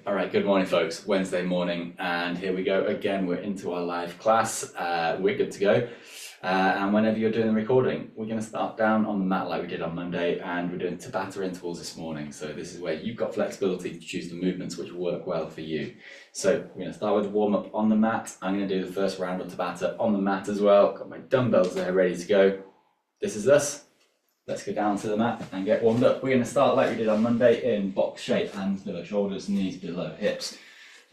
All right, good morning, folks. Wednesday morning, and here we go again. We're into our live class. We're good to go. And whenever you're doing the recording, we're going to start down on the mat like we did on Monday, and we're doing Tabata intervals this morning. So this is where you've got flexibility to choose the movements which work well for you. So we're going to start with a warm up on the mat. I'm going to do the first round of Tabata on the mat as well. Got my dumbbells there ready to go. This is us. Let's go down to the mat and get warmed up. We're going to start like we did on Monday in box shape, hands below shoulders, knees below hips.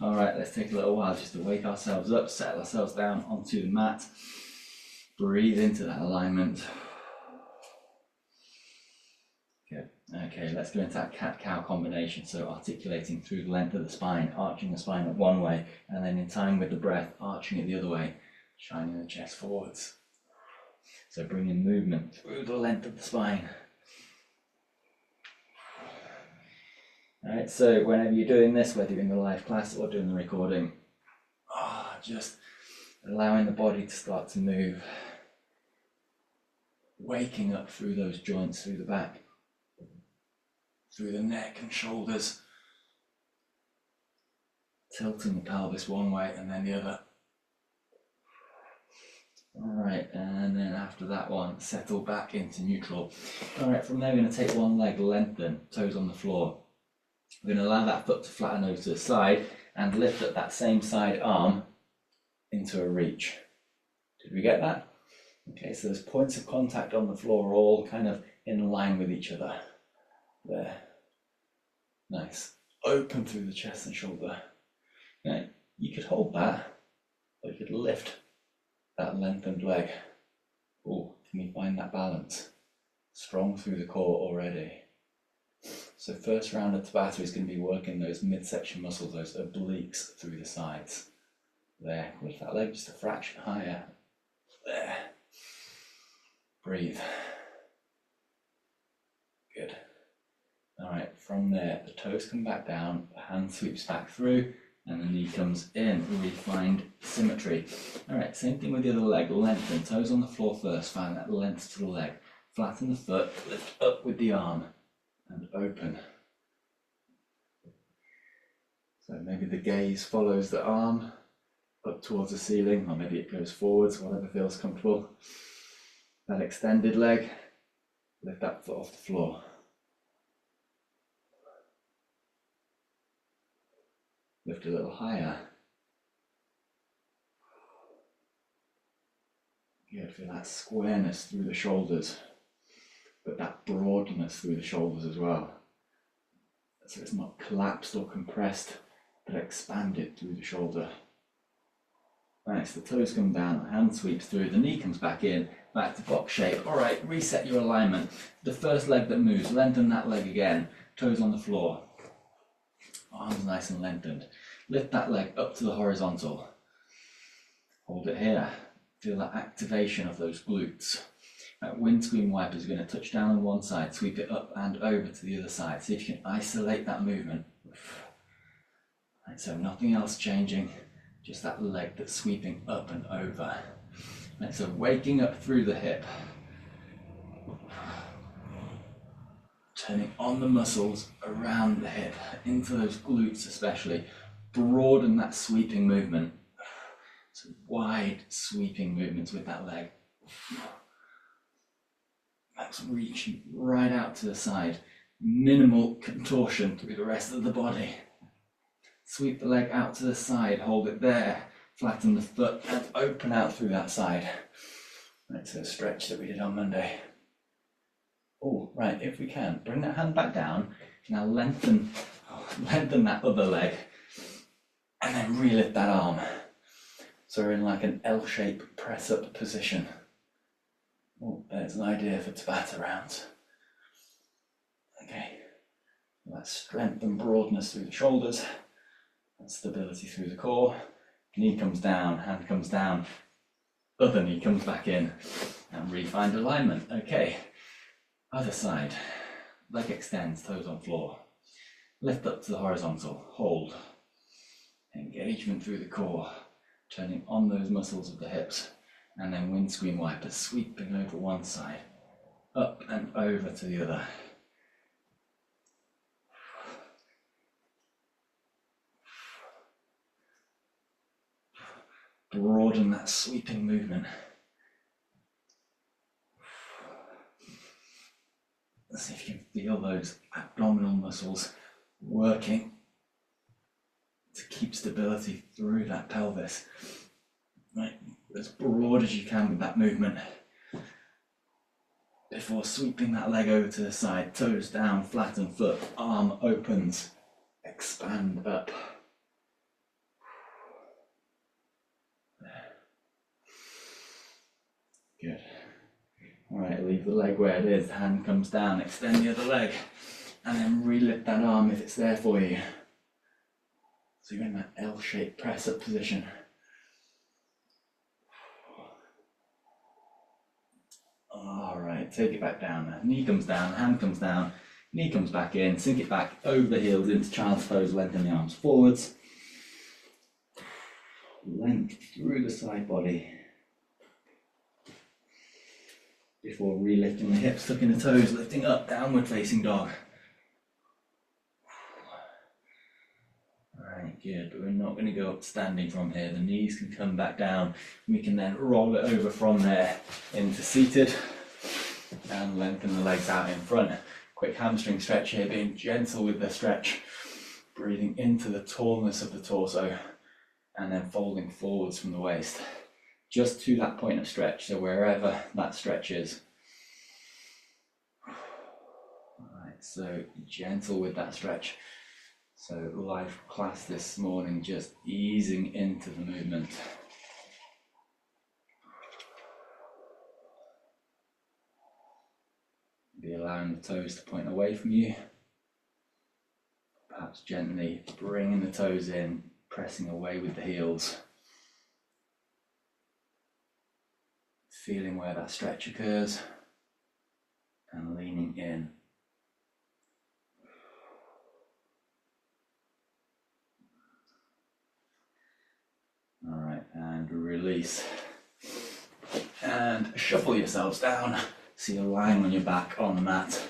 All right, let's take a little while just to wake ourselves up, settle ourselves down onto the mat. Breathe into that alignment. Good. Okay, let's go into that cat-cow combination. So articulating through the length of the spine, arching the spine up one way, and then in time with the breath, arching it the other way, shining the chest forwards. So bringing movement through the length of the spine. All right, so whenever you're doing this, whether you're in the live class or doing the recording, just allowing the body to start to move, waking up through those joints, through the back, through the neck and shoulders, tilting the pelvis one way and then the other. All right, and then after that one, settle back into neutral. All right, from there we're going to take one leg, lengthen, toes on the floor. We're going to allow that foot to flatten over to the side and lift up that same side arm into a reach. Did we get that? Okay, so those points of contact on the floor are all kind of in line with each other. There. Nice. Open through the chest and shoulder. Now, you could hold that, or you could lift that lengthened leg. Oh, can you find that balance? Strong through the core already. So first round of Tabata is going to be working those midsection muscles, those obliques through the sides. There, lift that leg just a fraction higher. There. Breathe. Good. All right, from there, the toes come back down, the hand sweeps back through, and the knee comes in. We find symmetry. All right, same thing with the other leg. Lengthen, toes on the floor first. Find that length to the leg. Flatten the foot, lift up with the arm, and open. So maybe the gaze follows the arm up towards the ceiling, or maybe it goes forwards, whatever feels comfortable. That extended leg, lift that foot off the floor. Lift a little higher. Good, feel that squareness through the shoulders, but that broadness through the shoulders as well. So it's not collapsed or compressed, but expanded through the shoulder. Nice, the toes come down, the hand sweeps through, the knee comes back in, back to box shape. All right, reset your alignment. The first leg that moves, lengthen that leg again, toes on the floor. Arms nice and lengthened. Lift that leg up to the horizontal. Hold it here. Feel that activation of those glutes. That windscreen wiper is going to touch down on one side, sweep it up and over to the other side. See if you can isolate that movement. Right, so nothing else changing, just that leg that's sweeping up and over. Right, so waking up through the hip. Turning on the muscles around the hip, into those glutes especially. Broaden that sweeping movement. So wide sweeping movements with that leg. That's reaching right out to the side. Minimal contortion through the rest of the body. Sweep the leg out to the side, hold it there. Flatten the foot and open out through that side. Right, so the stretch that we did on Monday. Oh, right, if we can, bring that hand back down. Now lengthen that other leg. And then relift that arm. So we're in like an L-shaped press-up position. Oh, there's an idea for Tabata rounds. Okay. That strength and broadness through the shoulders. And stability through the core. Knee comes down, hand comes down. Other knee comes back in. And re-find alignment. Okay. Other side. Leg extends, toes on floor. Lift up to the horizontal. Hold. Engagement through the core, turning on those muscles of the hips, and then windscreen wipers sweeping over one side, up and over to the other. broaden that sweeping movement. Let's see if you can feel those abdominal muscles working to keep stability through that pelvis. Right, as broad as you can with that movement. Before sweeping that leg over to the side, toes down, flatten foot, arm opens, expand up. Good. All right, leave the leg where it is, the hand comes down, extend the other leg, and then relift that arm if it's there for you. So you're in that L-shaped press-up position. All right, take it back down. Knee comes down, hand comes down, knee comes back in, sink it back over the heels into child's pose, lengthen the arms forwards. Length through the side body. Before relifting the hips, tucking the toes, lifting up, downward facing dog. Alright, good, but we're not going to go up standing from here. The knees can come back down. We can then roll it over from there into seated and lengthen the legs out in front. Quick hamstring stretch here, being gentle with the stretch, breathing into the tallness of the torso and then folding forwards from the waist. Just to that point of stretch, so wherever that stretch is. Alright, so gentle with that stretch. So life class this morning, just easing into the movement. Be allowing the toes to point away from you. Perhaps gently bringing the toes in, pressing away with the heels. Feeling where that stretch occurs and leaning in. All right, and release. And shuffle yourselves down so you're lying on your back on the mat.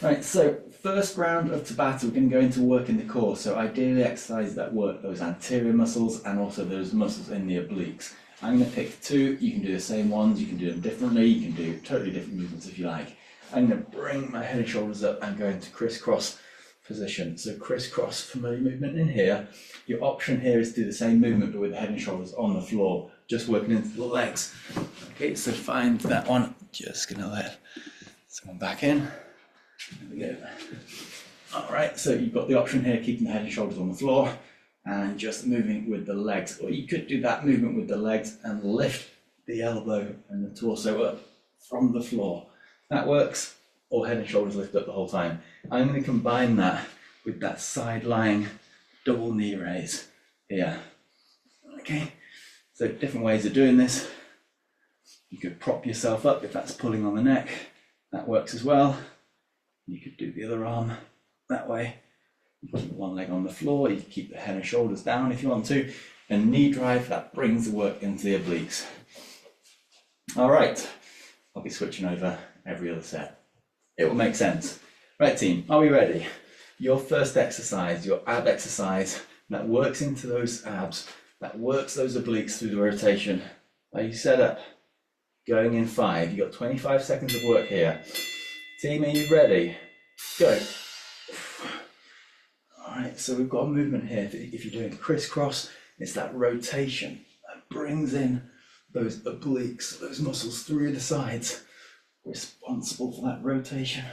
Right, so first round of Tabata, we're going to go into working the core. So ideally exercises that work those anterior muscles and also those muscles in the obliques. I'm going to pick two. You can do the same ones, you can do them differently, you can do totally different movements if you like. I'm going to bring my head and shoulders up and go into crisscross position. So crisscross, familiar movement in here. Your option here is to do the same movement but with the head and shoulders on the floor, just working into the legs. Okay, so find that one. Just going to let someone back in. There we go. All right, so you've got the option here, keeping the head and shoulders on the floor and just moving with the legs. Or you could do that movement with the legs and lift the elbow and the torso up from the floor. That works, or head and shoulders lift up the whole time. I'm going to combine that with that side lying double knee raise here. Okay, so different ways of doing this. You could prop yourself up if that's pulling on the neck. That works as well. You could do the other arm that way. You can keep one leg on the floor, you can keep the head and shoulders down if you want to, and knee drive, that brings the work into the obliques. All right, I'll be switching over every other set. It will make sense. Right team, are we ready? Your first exercise, your ab exercise, that works into those abs, that works those obliques through the rotation. Are you set up? Going in 5, you've got 25 seconds of work here. Team, are you ready? Go. Alright, so we've got a movement here. If you're doing crisscross, it's that rotation that brings in those obliques, those muscles through the sides, responsible for that rotation,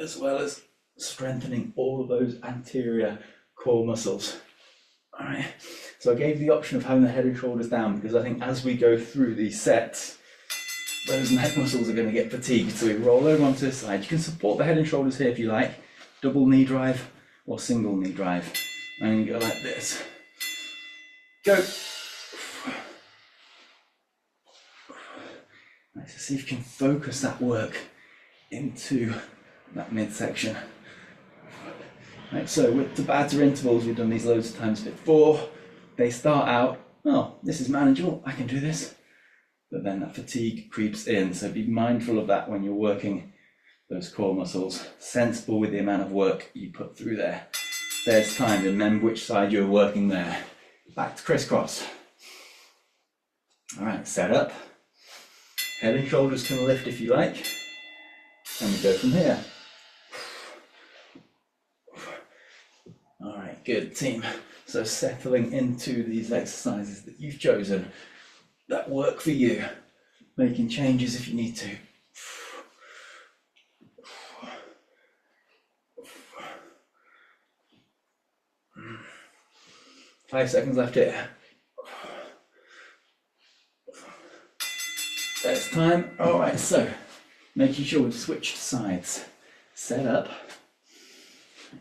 as well as strengthening all of those anterior core muscles. Alright, so I gave the option of having the head and shoulders down because I think as we go through these sets, those neck muscles are going to get fatigued. So we roll over onto the side. You can support the head and shoulders here if you like. Double knee drive or single knee drive. And you go like this. Go. Right, so see if you can focus that work into that midsection. Right, so with Tabata intervals, we've done these loads of times before. They start out, oh, this is manageable, I can do this. But then that fatigue creeps in, so be mindful of that when you're working those core muscles. Sensible with the amount of work you put through there. There's time, remember which side you're working there. Back to crisscross. All right, set up. Head and shoulders can lift if you like. And we go from here. All right, good team. So settling into these exercises that you've chosen that work for you, making changes if you need to. 5 seconds left here. There's time. All right, so making sure we switch sides. Set up.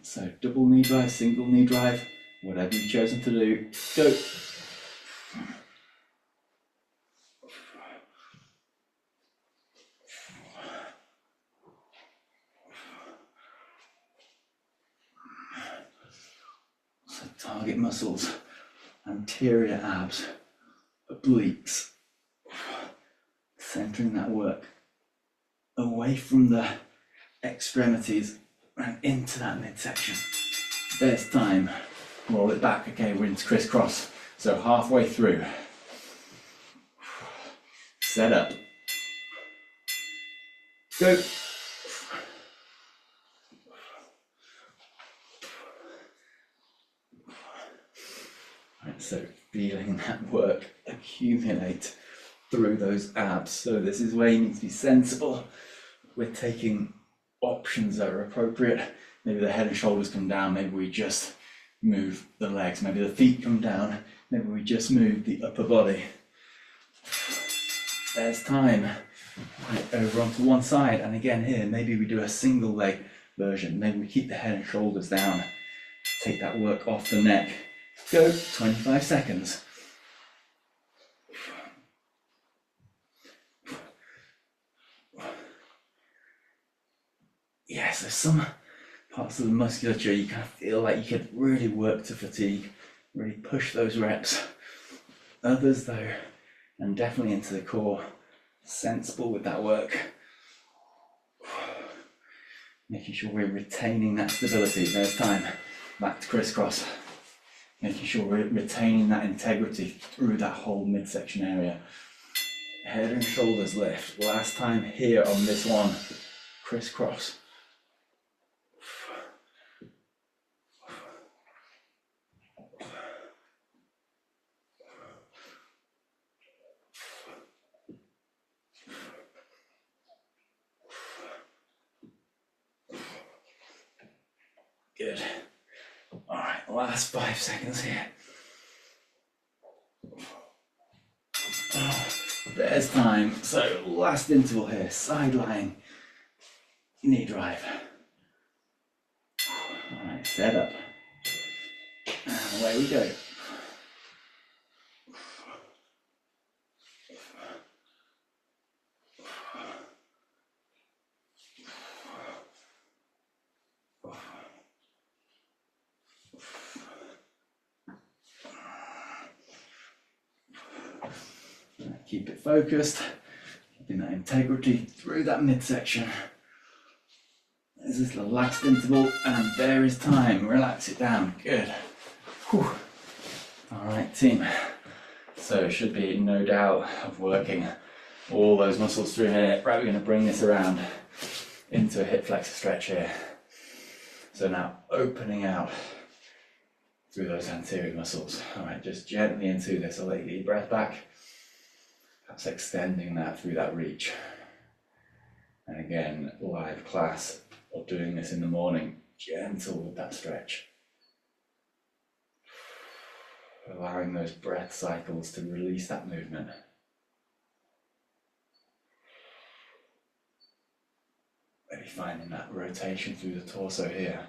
So double knee drive, single knee drive, whatever you've chosen to do, go. So target muscles, anterior abs, obliques, centering that work away from the extremities and into that midsection. There's time. Roll it back. Okay, we're into crisscross. So halfway through. Set up. Go. Right, so feeling that work accumulate through those abs. So this is where you need to be sensible. We're taking options that are appropriate. Maybe the head and shoulders come down, maybe we just move the legs, maybe the feet come down, maybe we just move the upper body. There's time. Right, over onto one side, and again here, maybe we do a single leg version, maybe we keep the head and shoulders down, take that work off the neck. Go, 25 seconds. Yes, there's some parts of the musculature you kind of feel like you could really work to fatigue, really push those reps. Others though, and definitely into the core, sensible with that work. Making sure we're retaining that stability. There's time. Back to crisscross. Making sure we're retaining that integrity through that whole midsection area. Head and shoulders lift. Last time here on this one. Crisscross. Good. All right, last 5 seconds here. Oh, there's time. So last interval here, side lying, knee drive. All right, set up. And away we go. Keep it focused, keeping that integrity through that midsection. This is the last interval, and there is time. Relax it down. Good. Whew. All right, team. So should be no doubt of working all those muscles through here. Right, we're going to bring this around into a hip flexor stretch here. So now opening out through those anterior muscles. All right, just gently into this. I'll let you get your breath back. Perhaps extending that through that reach. And again, live class or doing this in the morning, gentle with that stretch. Allowing those breath cycles to release that movement. Maybe finding that rotation through the torso here.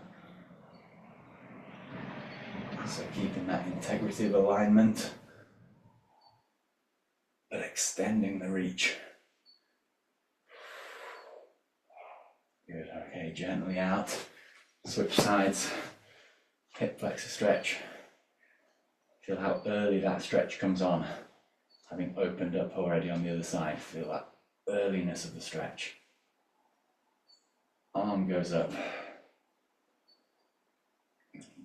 So keeping that integrity of alignment, but extending the reach. Good, okay, gently out. Switch sides, hip flexor stretch. Feel how early that stretch comes on. Having opened up already on the other side, feel that earliness of the stretch. Arm goes up.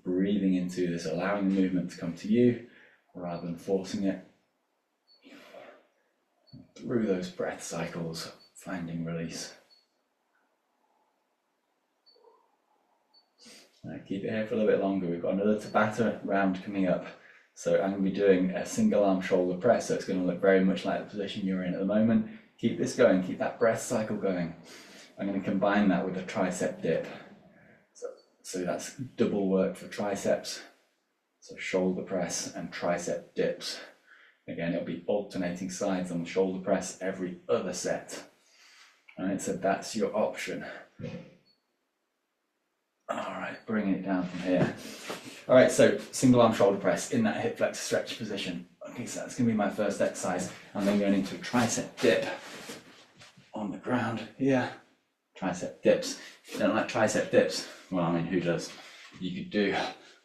Breathing into this, allowing the movement to come to you rather than forcing it. through those breath cycles, finding release. Right, keep it here for a little bit longer. We've got another Tabata round coming up. So I'm going to be doing a single arm shoulder press, so it's going to look very much like the position you're in at the moment. Keep this going, keep that breath cycle going. I'm going to combine that with a tricep dip. So that's double work for triceps. So shoulder press and tricep dips. Again, it'll be alternating sides on the shoulder press every other set. Alright, so that's your option. Alright, bringing it down from here. Alright, so single arm shoulder press in that hip flexor stretch position. Okay, so that's going to be my first exercise. I'm then going into a tricep dip on the ground here. Tricep dips. If you don't like tricep dips, well, I mean, who does? You could do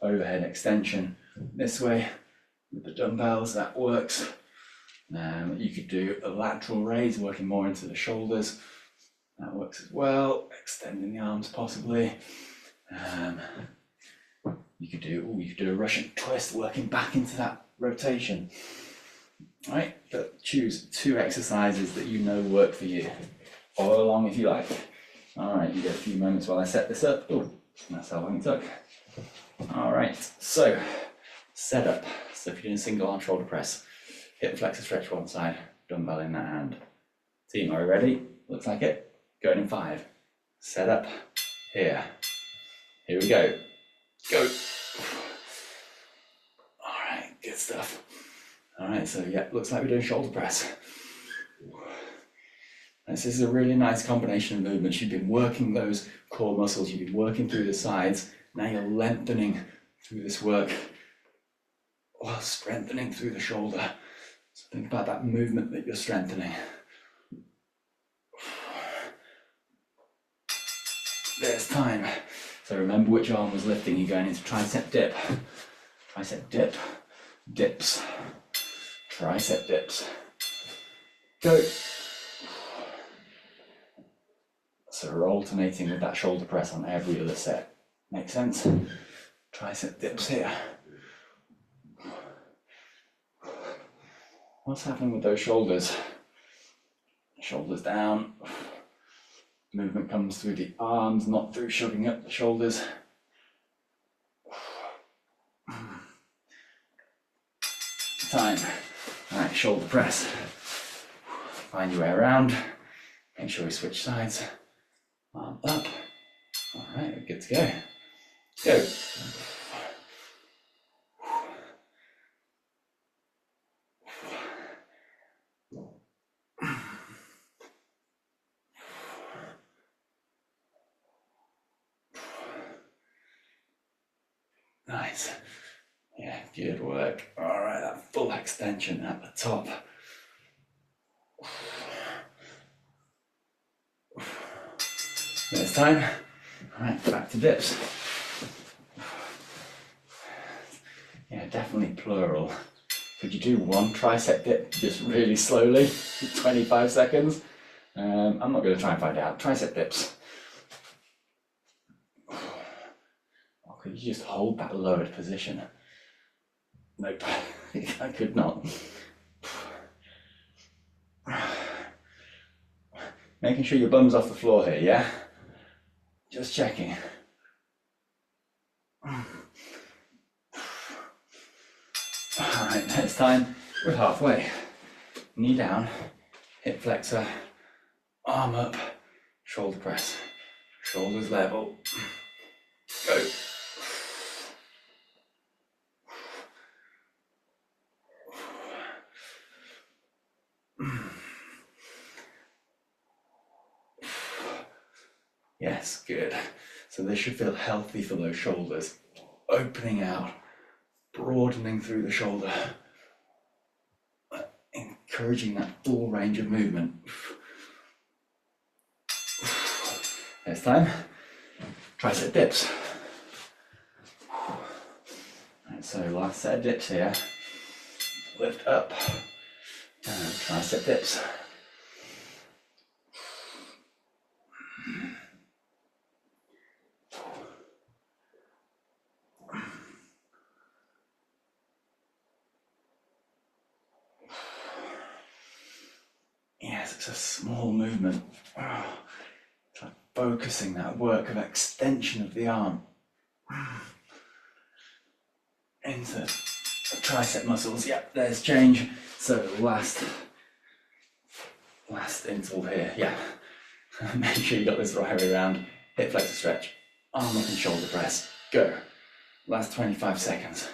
overhead extension this way with the dumbbells, that works. You could do a lateral raise, working more into the shoulders. That works as well, extending the arms possibly. You could do a Russian twist, working back into that rotation. All right, but choose 2 exercises that you know work for you. Follow along if you like. All right, you get a few moments while I set this up. Oh, that's how long it took. All right, so setup. So if you're doing a single arm shoulder press, hip flexor stretch one side, dumbbell in that hand. Team, are you ready? Looks like it. Going in 5. Set up. Here. Here we go. Go. All right, good stuff. All right, so yeah, looks like we're doing shoulder press. This is a really nice combination of movements. You've been working those core muscles, you've been working through the sides, now you're lengthening through this work while strengthening through the shoulder. So think about that movement that you're strengthening. There's time. So remember which arm was lifting. You're going into tricep dip, dips, tricep dips. Go. So we're alternating with that shoulder press on every other set. Make sense? Tricep dips here. What's happening with those shoulders? Shoulders down. Movement comes through the arms, not through shoving up the shoulders. Time. All right, shoulder press. Find your way around. Make sure we switch sides. Arm up. All right, we're good to go. Go. Nice. Yeah, good work. All right, that full extension at the top. Next time. All right, back to dips. Yeah, definitely plural. Could you do one tricep dip just really slowly, 25 seconds? I'm not going to try and find out. Tricep dips. Or could you just hold that lowered position? Nope, I could not. Making sure your bum's off the floor here, yeah? Just checking. Alright, next time, we're halfway. Knee down, hip flexor, arm up, shoulder press, shoulders level. Go. Yes, good. So this should feel healthy for those shoulders. Opening out, broadening through the shoulder, encouraging that full range of movement. Next time, tricep dips. Right, so last set of dips here. Lift up, and tricep dips. It's a small movement. It's like focusing that work of extension of the arm into the tricep muscles. Yep, there's change. So last interval here. Yeah. Make sure you got this right way around. Hip flexor stretch. Arm up and shoulder press. Go. Last 25 seconds.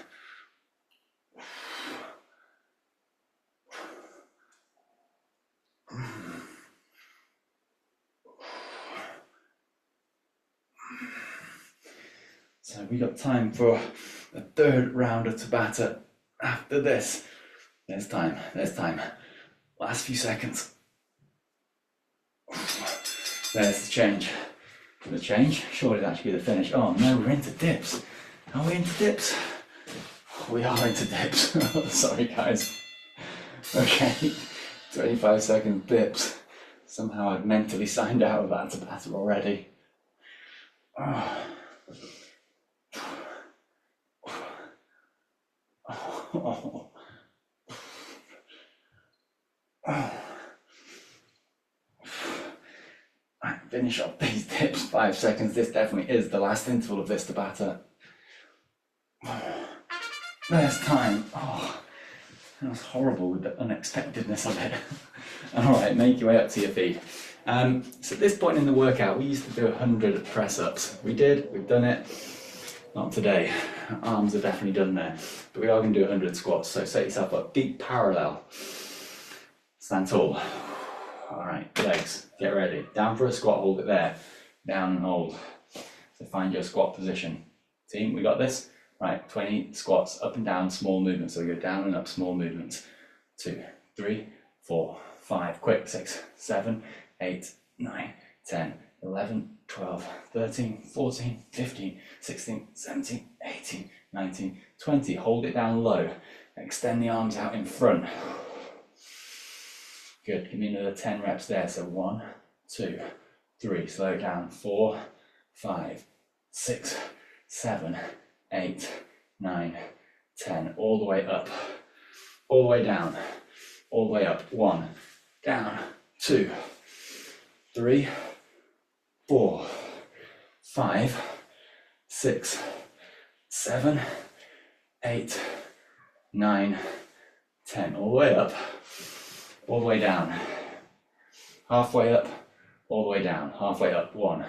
So we got time for a third round of Tabata after this. There's time. Last few seconds. There's the change. The change? Surely that should be the finish. Oh no, we're into dips. Are we into dips? We are into dips. Sorry guys. Okay, 25 second dips. Somehow I'd mentally signed out of that Tabata already. Oh. Oh. Oh. Right, finish off these dips, 5 seconds. This definitely is the last interval of this Tabata. There's time. Oh, that was horrible with the unexpectedness of it. Alright, make your way up to your feet. So at this point in the workout, we used to do 100 press-ups. We've done it. Not today. Arms are definitely done there. But we are going to do 100 squats. So set yourself up, feet parallel. Stand tall. Alright, legs, get ready. Down for a squat, hold it there. Down and hold. So find your squat position. Team, we got this? Right, 20 squats, up and down, small movements. So we go down and up, small movements. 2, 3, 4, 5, quick, 6, 7, 8, 9, 10, 11, 12, 13, 14, 15, 16, 17, 18, 19, 20. Hold it down low. Extend the arms out in front. Good, give me another 10 reps there. So 1, 2, 3, slow it down. 4, 5, 6, 7, 8, 9, 10. All the way up, all the way down, all the way up. 1, down, 2, 3, 4, 5, 6, 7, 8, 9, 10. All the way up, all the way down. Halfway up, all the way down. Halfway up. 1,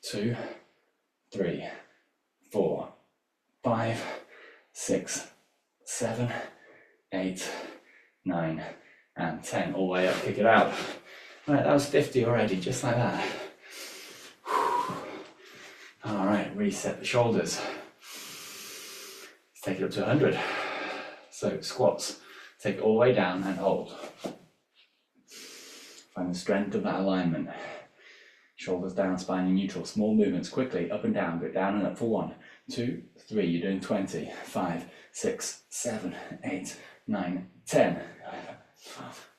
2, 3, 4, 5, 6, 7, 8, 9, and 10. All the way up. Kick it out. Right, that was 50 already, just like that. All right, reset the shoulders. Let's take it up to 100. So squats, take it all the way down and hold. Find the strength of that alignment. Shoulders down, spine in neutral. Small movements, quickly, up and down. Go down and up for 1, 2, 3. You're doing 20. 5, 6, 7, 8, 9, 10.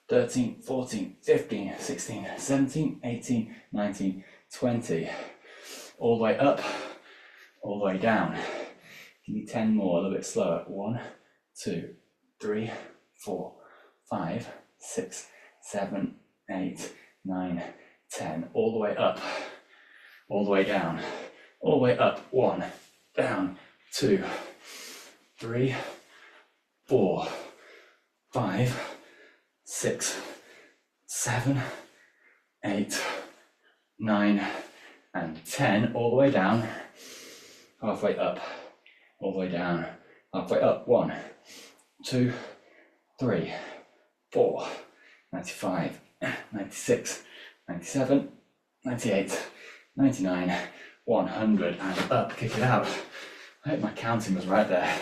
13, 14, 15, 16, 17, 18, 19, 20. All the way up, all the way down. Give me 10 more, a little bit slower. 1, 2, 3, 4, 5, 6, 7, 8, 9, 10. All the way up, all the way down, all the way up. 1, down, 2, 3, 4, 5, 6, 7, 8, 9, and 10. All the way down, halfway up, all the way down, halfway up. 1, 2, 3, 4, 95, 96, 97, 98, 99, 100, and up. Kick it out. I hope my counting was right there.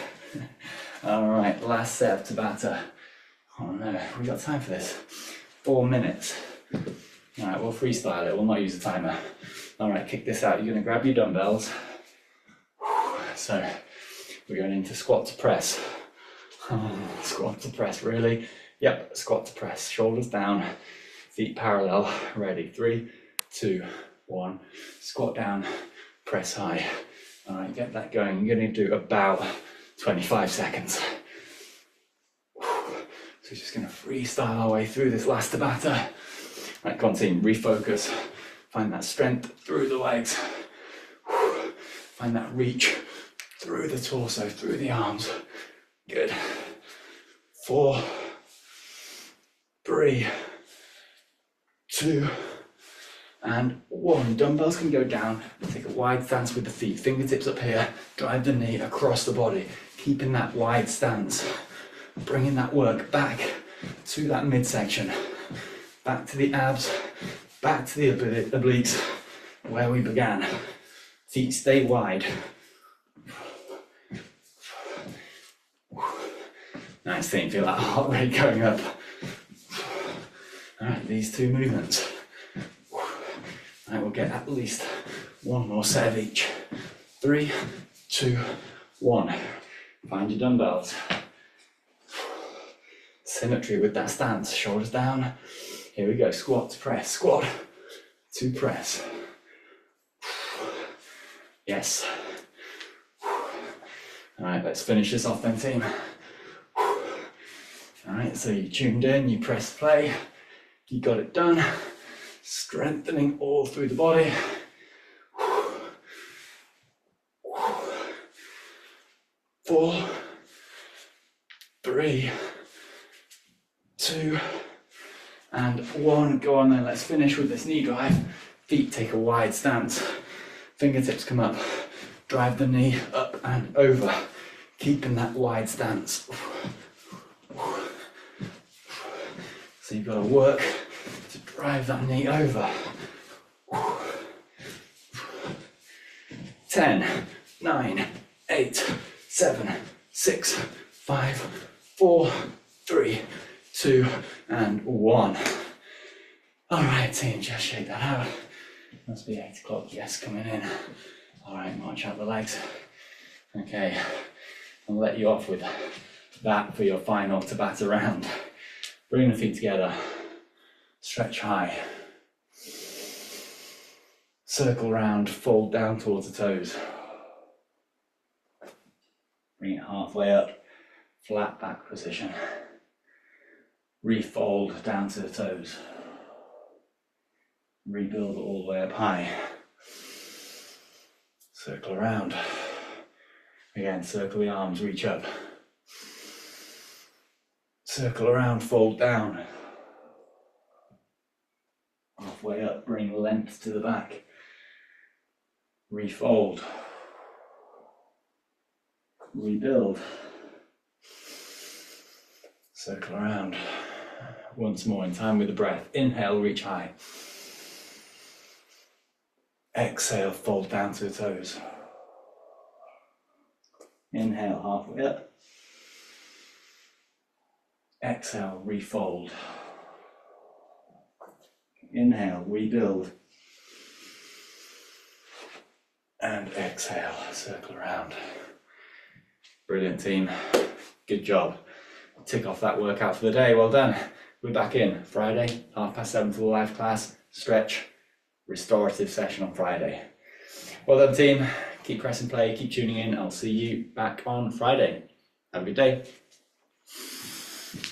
All right, last set of Tabata. Oh no, we got time for this. 4 minutes. All right, we'll freestyle it. We'll not use a timer. All right, kick this out. You're going to grab your dumbbells. So we're going into squat to press. Squat to press, really? Yep, squat to press. Shoulders down, feet parallel. Ready? 3, 2, 1. Squat down, press high. All right, get that going. You're going to do about 25 seconds. So we're just going to freestyle our way through this last Tabata. Right, come on team, refocus. Find that strength through the legs. Find that reach through the torso, through the arms. Good. 4, 3, 2, and 1. Dumbbells can go down. Take a wide stance with the feet. Fingertips up here. Drive the knee across the body. Keeping that wide stance. Bringing that work back to that midsection. Back to the abs. Back to the obliques. Where we began. Feet stay wide. Nice thing. Feel that heart rate going up. Alright, these 2 movements. Alright, we'll get at least 1 more set of each. 3, 2, 1. Find your dumbbells. Symmetry with that stance. Shoulders down. Here we go. Squat to press. Squat to press. Yes. Alright, let's finish this off then, team. Alright, so you tuned in, you press play, you got it done. Strengthening all through the body. 4, 3, 2, and 1. Go on then, let's finish with this knee drive. Feet take a wide stance. Fingertips come up. Drive the knee up and over. Keeping that wide stance. So you've got to work to drive that knee over. 10, 9, 8, 7, 6, 5, 4, 3, 2, and 1. All right, team, just shake that out. Must be 8 o'clock, yes, coming in. All right, march out the legs. Okay, I'll let you off with that for your final Tabata round. Bring the feet together, stretch high. Circle round, fold down towards the toes. Bring it halfway up, flat back position. Refold down to the toes. Rebuild all the way up high. Circle around. Again, circle the arms, reach up. Circle around, fold down. Halfway up, bring length to the back. Refold. Rebuild. Circle around. Once more, in time with the breath. Inhale, reach high. Exhale, fold down to the toes. Inhale, halfway up. Exhale, refold. Inhale, rebuild. And exhale, circle around. Brilliant, team. Good job. Tick off that workout for the day. Well done. We're back in Friday, 7:30 for the live class. Stretch, restorative session on Friday. Well done, team. Keep pressing play, keep tuning in. I'll see you back on Friday. Have a good day.